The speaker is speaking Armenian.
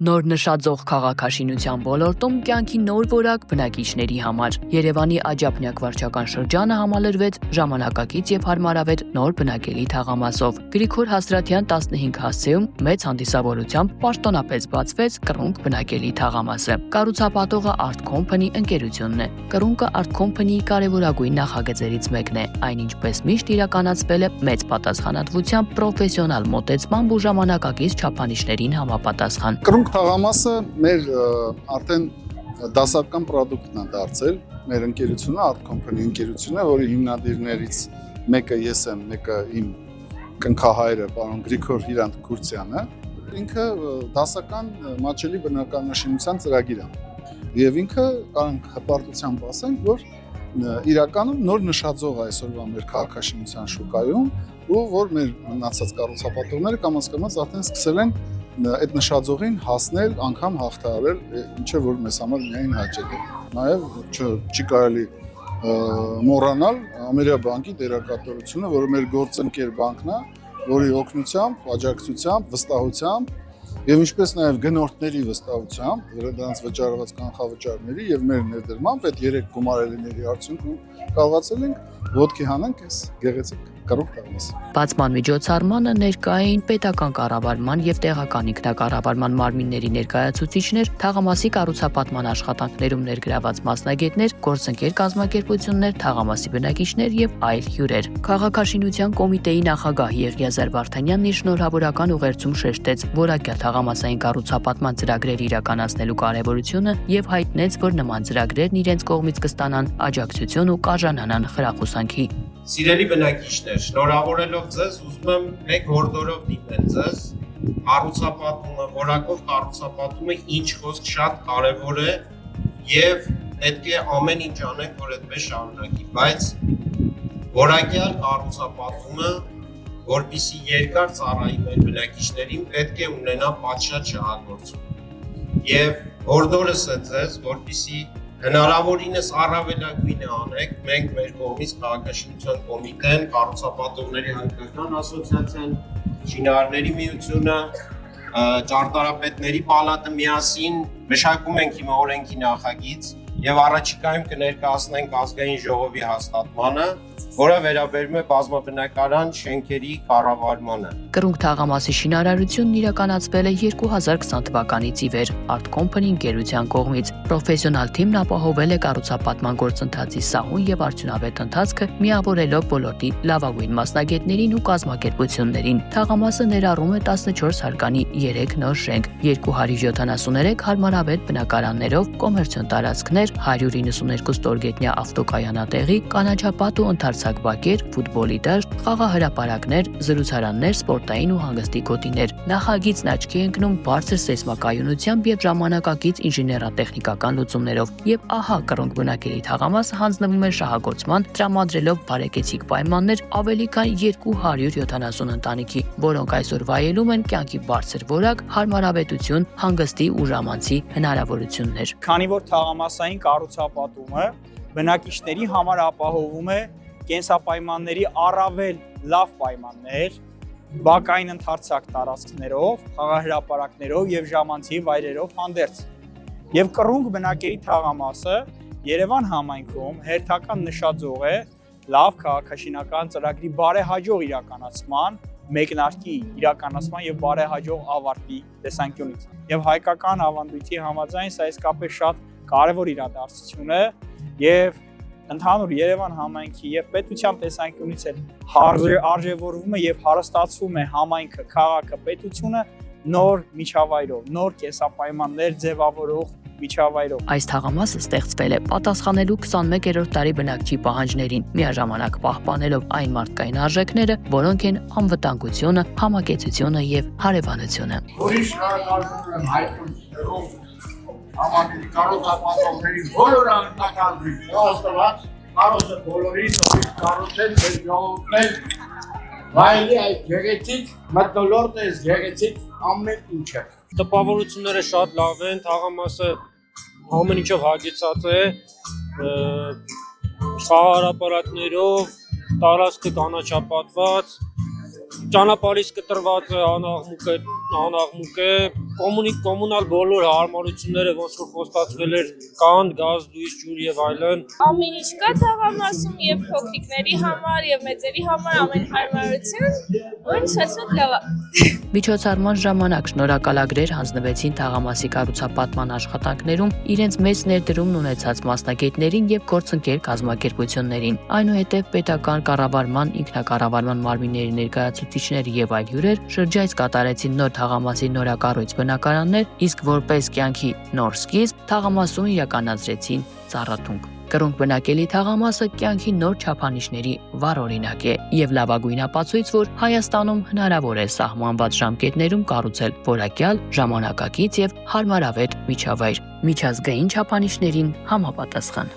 Նոր նշաձող քաղաքաշինության ոլորտում կյանքի նոր որակ բնակիչների համար Երևանի Աջափնյակ վարչական շրջանը համալրվեց ժամանակակից եւ հարմարավետ նոր բնակելի թաղամասով։ Գրիգոր Հաստրատյան 15 հասցեում մեծ հանդիսավորությամբ պաշտոնապես բացվեց կռունկ բնակելի թաղամասը։ Կառուցապատողը Art Company ընկերությունն է։ Կռունկը Art Company-ի կարևորագույն նախագծերից մեկն է, այն ինչպես միշտ իրականացվել է մեծ պատասխանատվությամբ, պրոֆեսիոնալ մոտեցմամբ ու ժամանակակից չափանիշներին համապատասխան։ Թաղամասը մեր արդեն դասական պրոդուկտն է դարձել, մեր ընկերությունը, Art Company ընկերությունը, որի հիմնադիրներից մեկը ես եմ, մեկը իմ կնքահայրը, պարոն Գրիգոր Հիրանտ-Քուրցյանը, ինքը դասական մատչելի բնակարանաշինության ծրագիր է։ Եվ ինքը կարանք հպարտությամբ ասենք, որ իրականում նոր նշաձող այսօրվա մեր քաղաքաշինության շուկայում, ու որ մեր մնացած կառուցապատողները կամաց-կամաց արդեն սկսել են այդ նշաձողին հասնել, անգամ հաղթահարել, ինչը որ մեզ համար միայն հաճելի է։ Նաև չի կարելի մոռանալ Ամերիաբանկի դերակատարությունը, որը մեր գործընկեր բանկն է, որի օգնությամբ, աջակցությամբ, վստահությամբ եւ ինչպես նաև գնորդների վստահությամբ, դրանց վճարված կանխավճարների եւ մեր ներդրմամբ այդ 3 գումարելիների արդյունքում կարողացել ենք ոտքի հանենք այս գեղեցիկ կռունկ թաղամասը։ Բացման միջոցառմանը ներկա էին պետական կառավարման եւ տեղական ինքնակառավարման մարմինների ներկայացուցիչներ, թաղամասի կառուցապատման աշխատանքներում ներգրաված մասնագետներ, գործընկեր կազմակերպություններ, թաղամասի բնակիչներ եւ այլ հյուրեր։ Քաղաքաշինության կոմիտեի նախագահ Եղիազար Վարդանյանն իր շնորհավորական ուղերձում շեշտեց որակյալ թաղամասային կառուցապատման ծրագրեր իրականացնելու կարևորությունը եւ հայտնեց, որ նման ծրագրերն իրենց կողմից կստանան աջակցություն ու կարժանանան խրախուսանքի։ Սիրելի բնակիչներ, շնորհավորելով ձեզ, ուզում եմ մեկ հորդորով դիմել ձեզ, կառուցապատումը, որակով կառուցապատումը ինչ խոսք շատ կարևոր է եւ պետք է ամեն ինչ անենք, որ այդպես շարունակի, բայց որակյալ կառուցապատումը, որպեսզի երկար ծառայի մեր բնակիչներին, պետք է ունենա պատշաճ շահագործում։ Եվ հորդորս է ձեզ, որպեսզի հնարավորինս առավելագույնը անեք, մենք մեր կողմից քաղաքաշինության կոմիտեն, կառուցապատողների հայկական ասոցիացիան, շինարարների միությունը, ճարտարապետների պալատը միասին մշակում ենք հիմա օրենքի նախագիծ եւ առաջիկայում կներկայացնենք ազգային ժողովի հաստատմանը, որը վերաբերում է բազմաբնակարան շենքերի կառավարմանը։ Կռունկ թաղամասի շինարարությունն իրականացվել է 2020 թվականից ի վեր Art Company ընկերության կողմից։ Պրոֆեսիոնալ թիմն ապահովել է կառուցապատման գործընթացի սահուն եւ արդյունավետ ընթացքը, միավորելով ոլորտի լավագույն մասնագետներին ու կազմակերպություններին։ Թաղամասը ներառում է 14 հարկանի 3 նոր շենք, 273 հարմարավետ բնակարաններով, կոմերցիոն տարածքներ, 192 ստորգետնյա ավտոկայանատեղի, կանաչապատ ու ընդարձակ բակեր, ֆուտբոլի դաշտ, խաղահրապարակներ, զրուցարաններ, սպորտային ու հանգստի գոտիներ։ Նախագիծն աչքի է ընկնում բարձր սեյսմակայունությամբ եւ ժամանակակից ինժեներատեխնիկական լուծումներով։ Եվ ահա կռունկ բնակելի թաղամասը հանձնվում է շահագործման, տրամադրելով բարեկեցիկ պայմաններ ավելի քան 270 ընտանիքի, որոնք այսօր վայելում են կյանքի բարձր որակ, հարմարավետություն, հանգստի ու ժամանցի հնարավորություններ։ Քանի որ թաղամասային կառուցապատումը բնակիչների համար ապահովում է կենսապայմանների առավել լավ պայմաններ, բակային ընդարձակ տարածքներով, խաղահրապարակներով եւ ժամանցի վայրերով հանդերձ։ Եվ կռունկ բնակելի թաղամասը Երևան համայնքում հերթական նշաձող է լավ քաղաքաշինական ծրագրի բարեհաջող իրականացման, մեկնարկի իրականացման եւ բարեհաջող ավարտի տեսանկյունից։ Եվ հայկական ավանդույթի համաձայն սա իսկապես շատ կարևոր իրադարձություն է եւ ընդհանուր Երևան համայնքի եւ պետության տեսանկյունից էլ արժևորվում է եւ հարստացվում է համայնքը, քաղաքը, պետությունը նոր միջավայրով, նոր կենսապայմաններ ձևավորող միջավայրով։ Այս թաղամասը ստեղծվել է պատասխանելու 21-րդ դարի բնակչի պահանջներին, միաժամանակ պահպանելով այն մարդկային արժեքները, որոնք են անվտանգությունը, համակեցությունը եւ հարևանությունը։ Ուրիշ շնորհակալություն եմ հայտնում համանելի կառուցապատողների բոլոր անձնականներին, Աստված կարողը բոլորին կառուցել մեր ժողովուրդներ վայելի այդ գեղեցիկ մթնոլորտը, այս գեղեցիկ ամեն ինչը։ Տպավորությունները շատ լավ են, թաղամասը ամեն ինչով հագեցած է, խաղահրապարակներով, տարածքը կանաչապատված, ճանապարհից կտրված է անաղմուկը անաղմուկ է, կոմունալ բոլոր հարմարությունները ոնց որ խոստացվել էր կան, գազ, լույս, ջուր եւ այլն։ Ամեն ինչ կա թաղամասում եւ փոքրիկների համար եւ մեծերի համար ամեն հարմարություն, ու շատ լավ է։ Միջոցառման ժամանակ շնորհակալագրեր հանձնվեցին թաղամասի կառուցապատման աշխատանքներում իրենց մեծ ներդրումն ունեցած մասնագետներին եւ գործընկեր կազմակերպություններին։ Այնուհետև պետական կառավարման, ինքնակառավարման մարմինների ներկայացուցիչներ եւ այլ հյուրեր շրջայց կատարեցին նոր թաղամասի նորակառույց բնակարաններ, իսկ որպես կյանքի նոր սկիզբ թաղամասում իրականացրեցին ծառաթունք։ Կրոնք բնակելի թաղամասը կյանքի նոր չափանիշների վառ օրինակ է եւ լավագույն ապացույց, որ Հայաստանում հնարավոր է սահմանված ժամկետներում կառուցել որակյալ, ժամանակակից եւ հարմարավետ միջավայր միջազգային չափանիշներին համապատասխան։